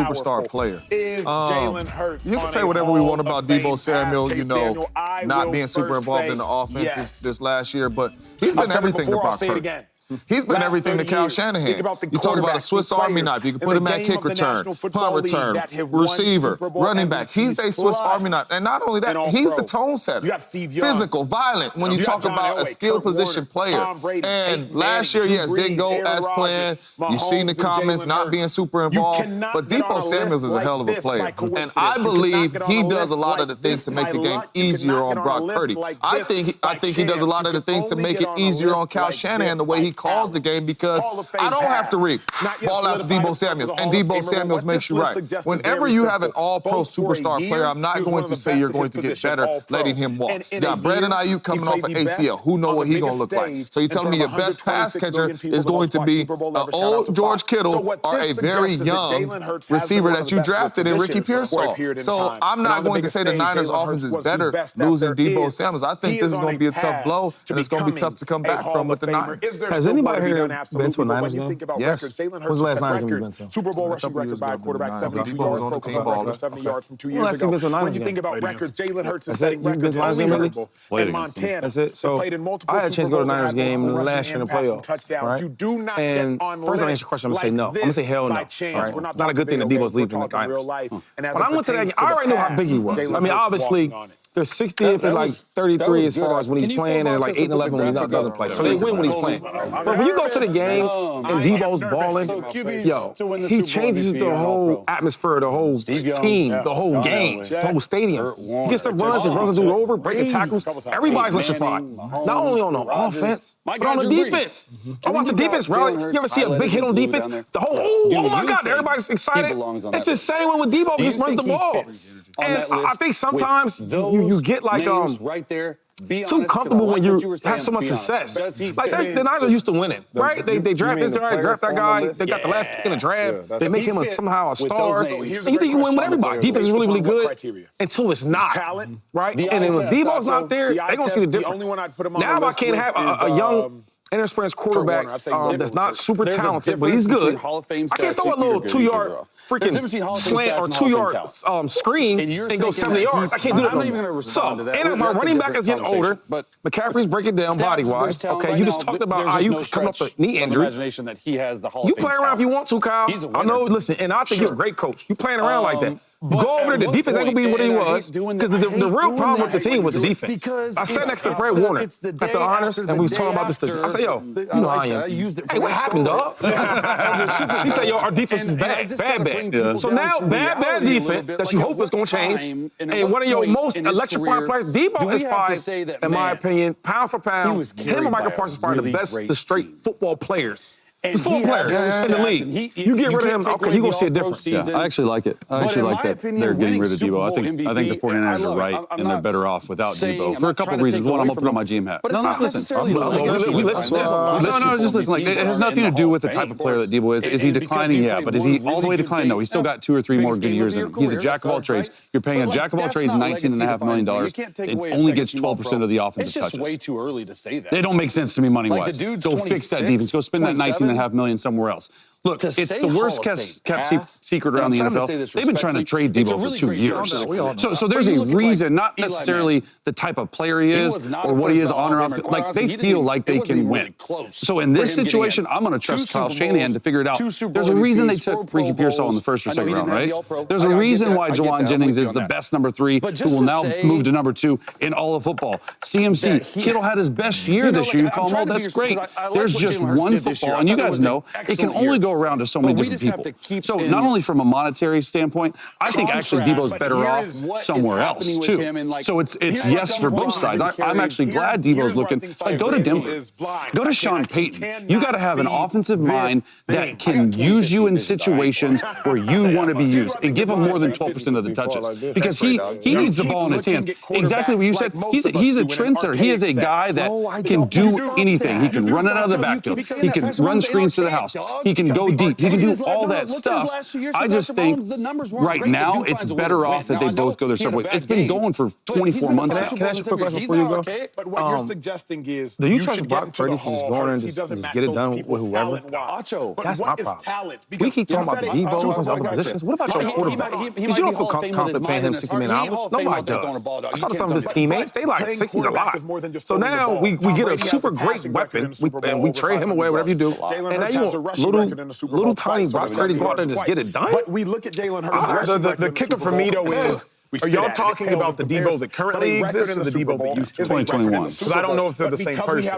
superstar player. Is Jalen Hurts you can say whatever we want about Deebo Samuel, you know, not being super involved in the offense this last year, but he's been everything to Brock Purdy. He's been everything to Kyle Shanahan. You talk about a Swiss Army knife. You can put him at kick return, punt return, receiver, running back. He's a Swiss Army knife. And not only that, he's the tone setter. Physical, violent. When you talk about a skill position player. And last year, yes, didn't go as planned. You've seen the comments not being super involved. But Deebo Samuels is a hell of a player. And I believe he does a lot of the things to make the game easier on Brock Purdy. I think he does a lot of the things to make it easier on Kyle Shanahan, the way he calls the game, because I don't have to read ball out to Deebo Samuels, and Deebo Samuels makes you right. Whenever you have an all-pro superstar player, I'm not going to say you're going to get better letting him walk. You got Brandon Ayuk coming off an ACL. Who knows what he's going to look like? So you're telling me your best pass catcher is going to be an old George Kittle or a very young receiver that you drafted in Ricky Pearsall. So I'm not going to say the Niners' offense is better losing Deebo Samuels. I think this is going to be a tough blow, and it's going to be tough to come back from with the Niners. Has anybody here been to a Niners game? Yes. When's the last Niners game you've been to? Super Bowl rushing record by a quarterback, 72 yards, on the team ball. 70 yards from 2 years ago. When you think about records, Jalen Hurts is setting records in Montana. That's it. So I had a chance to go to a Niners game last year in the playoffs. Right? You do not and first I answer your question, I'm going to say no. I'm going to say hell no. Right? It's not a good thing that Deebo's leaving the Niners. When I went to that game, I already knew how big he was. I mean, obviously, they're 60th and like 33 as far as when he's playing, and like 8 and 11 when he doesn't play. So they win when he's playing. But when you go to the game and Deebo's balling, yo, he changes the whole atmosphere, the whole team, the whole game, the whole stadium. He gets the runs and runs a dude over, breaking tackles. Everybody's electrified. Not only on the offense, but on the defense. I watch the defense rally. You ever see a big hit on defense? The whole, oh my God, everybody's excited. It's the same way with Deebo. He just runs the ball. And I think sometimes you get like too comfortable when you have so much success. Like the Niners are used to winning, right? They draft this guy, draft that guy. They got the last pick in the draft. They make him somehow a star. And you think you win with everybody. Defense is really, really good until it's not, right? And then when Deebo's not there, they're going to see the difference. Now I can't have a young inexperienced quarterback that's not super talented, but he's good. I can't throw a little 2-yard freaking slant or 2-yard screen and go 70 yards. I can't do that no more. So, and my running back is getting older. McCaffrey's breaking down body-wise. Okay, you just talked about Ayuk coming up with knee injury. You play around if you want to, Kyle. I know, listen, and I think you're a great coach. You playing around like that. Go over there. The defense ain't going to be what he was. Because the real problem with the team was the defense. I sat next to Fred Warner at the Honors, and we was talking about this. I said, yo, you know how I am. Hey, what happened, dog? He said, yo, our defense is bad. Bad. Yeah. So now, bad defense that you hope is going to change. And one of your most electrifying players, Deebo is probably, in my opinion, pound for pound, him and Michael Parsons are probably the best, the straight football players. He's football players in the league. You get rid of him, okay, you're going to see a difference. Yeah, I actually like it. I actually like that they're getting rid of Deebo. I think the 49ers are right, and they're better off without Deebo for a couple of reasons. One, I'm going to put on my GM hat. No, just listen. Like, it has nothing to do with the type of player that Deebo is. Is he declining? Yeah, but is he all the way declining? No, he's still got 2 or 3 more good years in him. He's a jack of all trades. You're paying a jack of all trades $19.5 million. It only gets 12% of the offensive touches. It's just way too early to say that. They don't make sense to me money-wise. Go fix that defense. Go spend that $19.5 million somewhere else. Look, it's the worst kept secret around the NFL. They've been trying to trade Deebo for 2 years. So there's a reason, not necessarily the type of player he is or what he is on or off. Like, they feel like they can win. So in this situation, I'm going to trust Kyle Shanahan to figure it out. There's a reason they took Ricky Pearsall in the first or second round, right? There's a reason why Jawan Jennings is the best number 3, who will now move to number 2 in all of football. CMC, Kittle had his best year this year. You call him, oh, that's great. There's just one football, and you guys know it can only go around to so many different people. So not only from a monetary standpoint, I think actually Deebo's better off somewhere else too. So it's yes for both sides. I'm actually glad Deebo's looking. Like, go to Denver, go to Sean Payton. You got to have an offensive mind that can use you in situations where you want to be used, and give him more than 12% of the touches, because he needs the ball in his hands. Exactly what you said. He's a trendsetter. He is a guy that can do anything. He can run it out of the backfield. He can run screens to the house. He can go deep. He can do all that stuff. I just think right now it's better off that they both go their separate ways. It's been going for 24 months now. Can I ask you a quick question before you go? But what you're suggesting is, do you trust Brock Purdy to just go in and just get it done with whoever? That's my problem. We keep talking about the Debo and other positions. What about your quarterback? Because you don't feel confident paying him $60 million. Nobody does. I talked to some of his teammates. They like 60's a lot. So now we get a super great weapon and we trade him away, whatever you do. And now you want little tiny Brock Purdy go out and just get it done? But we look at Jalen Hurts. The kicker for me, though, is, are y'all talking about the Debo that currently exists or the Debo that used to? 2021. Because I don't know if they're the same person.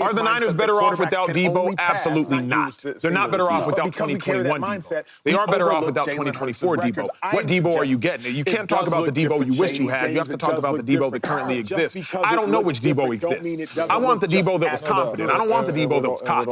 Are the Niners better off without Debo? Absolutely not. They're not better off without 2021 Debo. They are better off without 2024 Debo. What Debo are you getting? You can't talk about the Debo you wish you had. You have to talk about the Debo that currently exists. I don't know which Debo exists. I want the Debo that was confident. I don't want the Debo that was cocky.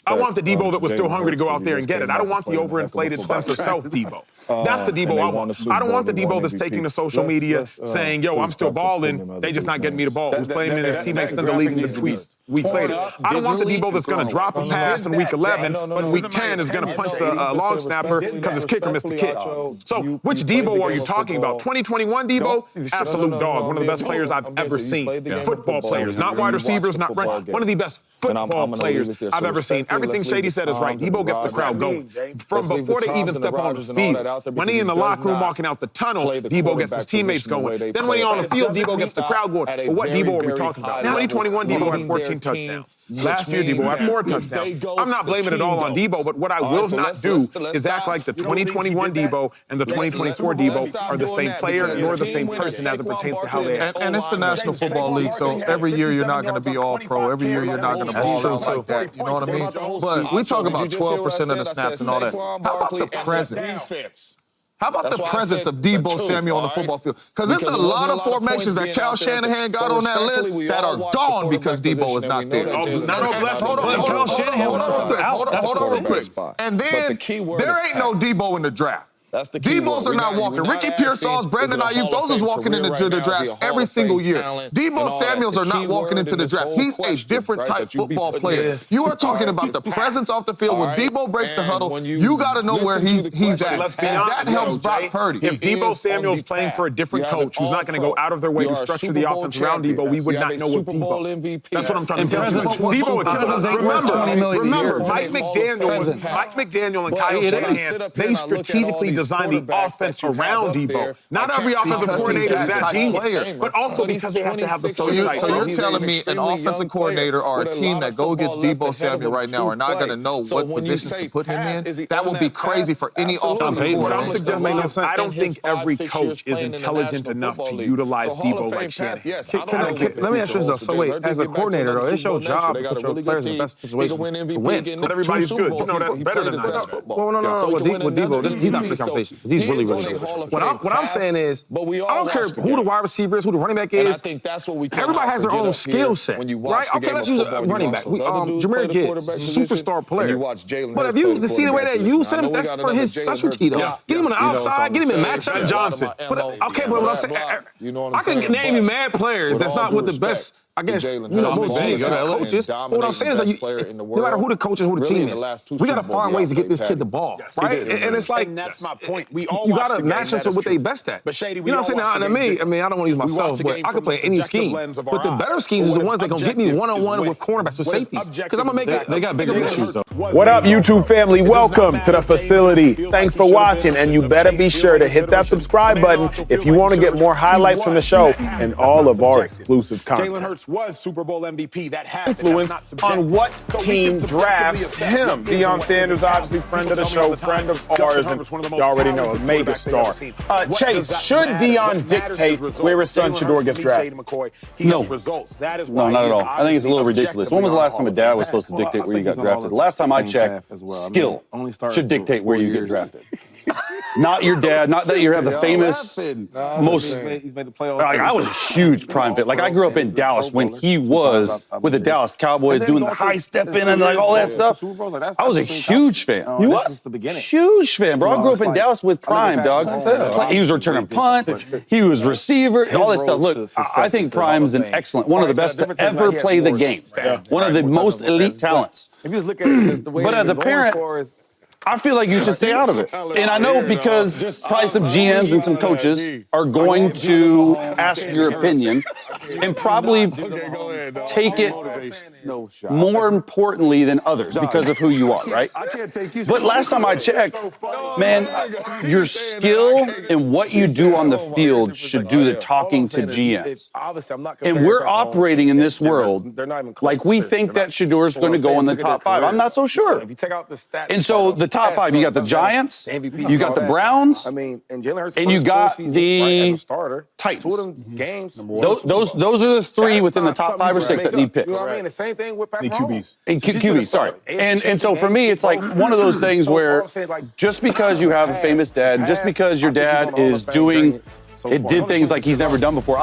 I want the Debo that was still hungry to go out there and get it. I don't want the overinflated sense of self Debo. That's the Debo I want. I don't want the Debo that's taking to social media saying, yo, I'm still balling. They just not getting me the ball. Who's playing in his teammates and deleting the tweets weeks later. I don't want the Debo that's going to drop a pass in week 11, but in week 10 is going to punch a long snapper because his kicker missed the kick. So which Debo are you talking about? 2021 Debo? Absolute dog. One of the best players I've ever seen. Football players, not wide receivers, not run. One of the best football players I've ever seen. Everything Shady said is right. Debo gets the crowd going. From before they even step on the field. When he in the locker room walking out the tunnel, Debo gets his teammates going. Then when he on the field, Debo gets the crowd going. But what Debo are we talking about? 2021 Debo had 14 touchdowns. Last year, Debo had 4 touchdowns. I'm not blaming it all on Debo, but what I will not do is act like the 2021 Debo and the 2024 Debo are the same player nor the same person as it pertains to how they act. And it's the National Football League, so every year you're not going to be all pro. Every year you're not going to ball out like that. You know what I mean? But we talk about 12% of the snaps and all that. How about the presence? How about the presence of Deebo Samuel on the football field? Because it's a lot of formations that Kyle Shanahan got on that list that are gone because Deebo is not there. Hold on real quick. And then there ain't no Deebo in the draft. Debo's are not walking. Ricky Pearsall's, Brandon Ayuk, those is walking into the drafts every single year. Deebo Samuels are not walking into the draft. He's a different type football player. You are talking about the presence off the field. When Deebo breaks the huddle, you got to know where he's at. And that helps Brock Purdy. If Deebo Samuel's playing for a different coach who's not going to go out of their way to structure the offense around Deebo, we would not know what Deebo. That's what I'm trying to tell you. Remember, Mike McDaniel and Kyle Shanahan, they strategically designed the offense around Debo. Not every offensive coordinator is that genius, but also because they have to have the So you're telling me an offensive coordinator or a team that go against Debo Samuel right now are not going to know what positions to put him in? That would be crazy for any offensive coordinator. What I'm suggesting is I don't think every coach is intelligent enough to utilize Debo like Shanahan. Let me ask you this, though. So wait, as a coordinator, though, it's your job to put your players in the best situation to win. But everybody's good. You know that better than that. Well, no. With Debo, he's not for the conversation. He's really good. What I'm saying is, I don't care who the wide receiver is, who the running back is. Everybody has their own skill set, right? Okay, let's use a running back. Jahmyr Gibbs, superstar player. But if you see the way that you send him, that's for his specialty, though. Get him on the outside, get him in matchups. Johnson. Okay, but what I'm saying, I can name you mad players that's not with the best, I guess, most genius coaches. But what I'm saying is that no matter who the coach is, who the team is, we got to find ways to get this kid the ball, right? And it's like, that's my point. You got to match them to what they best at. You know what I'm saying? Now, I mean, I don't want to use myself, but I can play any scheme. But the better schemes is the ones that going to get me one-on-one with cornerbacks or safeties. Because I'm going to make it. They got bigger issues, though. What up, YouTube family? Welcome to the facility. Thanks for watching, and you better be sure to hit that subscribe button if you want to get more highlights from the show and all of our exclusive content. Jalen Hurts was Super Bowl MVP. That has influence on what team drafts him. Deion Sanders, obviously friend of the show, friend of ours, and you already know, a mega star. Chase, should Deion dictate where his son Shador gets drafted? No, not at all. I think it's a little ridiculous. When was the last time a dad was supposed to dictate where you got drafted? The last time I checked, skill should dictate where you get drafted. Not your dad, not that you have the famous, most. He's made the playoffs. Like, I was a huge Prime fan. Like, I grew up in Dallas when he was with the Dallas Cowboys doing the high step in and like all that stuff. I was a huge fan. You was? The beginning. Huge fan, bro. I grew up in Dallas with Prime, dog. He was returning punts. He was receiver. All that stuff. Look, I think Prime's an excellent, one of the best to ever play the game. One of the most elite talents. If you just look at it, the way but as a parent, I feel like you should stay out of it. And I know because probably some GMs and some coaches are going to ask your opinion and probably take it more importantly than others because of who you are, right? But last time I checked, man, your skill and what you do on the field should do the talking to GMs. And we're operating in this world like we think that Shedur's going to go in the top 5. I'm not so sure. And so the top 5, you got the Giants, you got the Browns, and you got the Titans. Those are the 3 within the top 5 or 6 that need picks. The same thing with Patrick QBs. QBs, sorry. And so for me, it's like one of those things where just because you have a famous dad, just because your dad is did things like he's never done before,